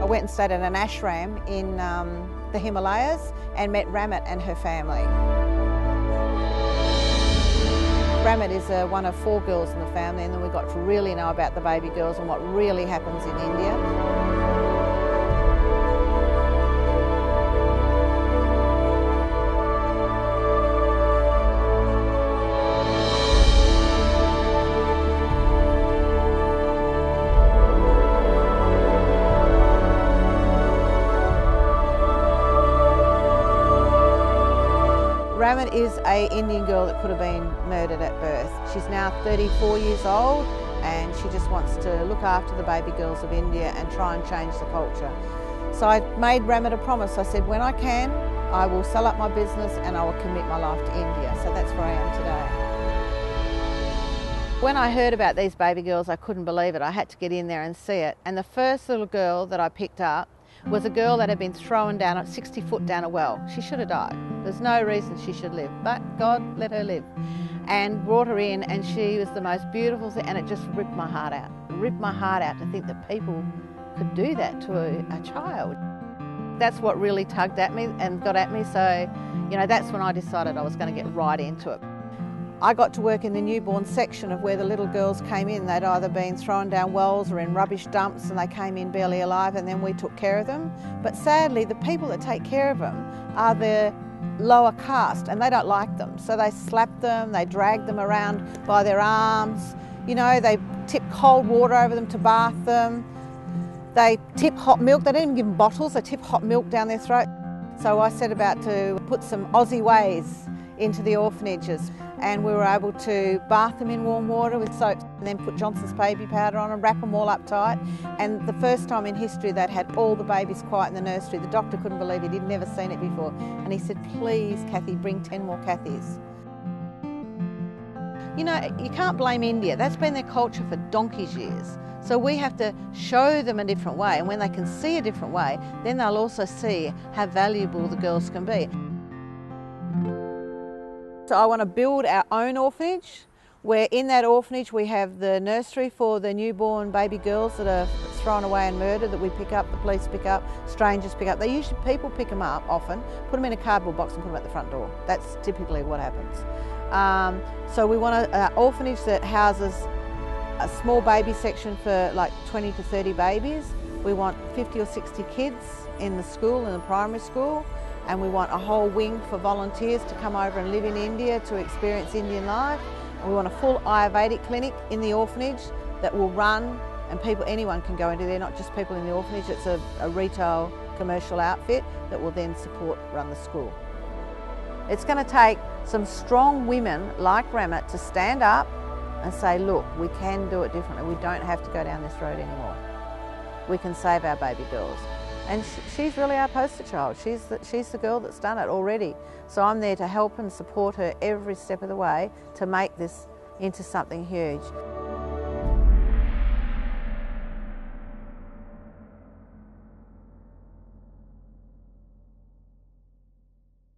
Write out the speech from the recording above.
went and stayed at an ashram in the Himalayas and met Ramit and her family. Ramit is one of 4 girls in the family, and then we got to really know about the baby girls and what really happens in India. Ramit is an Indian girl that could have been murdered at birth. She's now 34 years old and she just wants to look after the baby girls of India and try and change the culture. So I made Ramit a promise. I said, when I can, I will sell up my business and I will commit my life to India. So that's where I am today. When I heard about these baby girls, I couldn't believe it. I had to get in there and see it. And the first little girl that I picked up was a girl that had been thrown down at 60 foot down a well. She should have died. There's no reason she should live, but God let her live. And brought her in, and she was the most beautiful thing, and it just ripped my heart out. It ripped my heart out to think that people could do that to a child. That's what really tugged at me and got at me, so that's when I decided I was going to get right into it. I got to work in the newborn section of where the little girls came in. They'd either been thrown down wells or in rubbish dumps, and they came in barely alive, and then we took care of them. But sadly, the people that take care of them are the lower caste, and they don't like them. So they slap them, they drag them around by their arms, they tip cold water over them to bath them. They tip hot milk. They don't even give them bottles, they tip hot milk down their throat. So I set about to put some Aussie ways into the orphanages, and we were able to bath them in warm water with soap and then put Johnson's baby powder on and wrap them all up tight. And the first time in history they'd had all the babies quiet in the nursery. The doctor couldn't believe it, he'd never seen it before. And he said, please Kathy, bring 10 more Kathys. You can't blame India. That's been their culture for donkey's years. So we have to show them a different way, and when they can see a different way, then they'll also see how valuable the girls can be. So I want to build our own orphanage, where in that orphanage we have the nursery for the newborn baby girls that are thrown away and murdered, that we pick up, the police pick up, strangers pick up. People pick them up often, put them in a cardboard box and put them at the front door. That's typically what happens. So we want an orphanage that houses a small baby section for like 20 to 30 babies. We want 50 or 60 kids in the school, in the primary school. And we want a whole wing for volunteers to come over and live in India to experience Indian life. And we want a full Ayurvedic clinic in the orphanage that will run, and anyone can go into there, not just people in the orphanage. It's a retail commercial outfit that will then run the school. It's going to take some strong women like Ramit to stand up and say, look, we can do it differently. We don't have to go down this road anymore. We can save our baby girls. And she's really our poster child. She's the girl that's done it already. So I'm there to help and support her every step of the way to make this into something huge.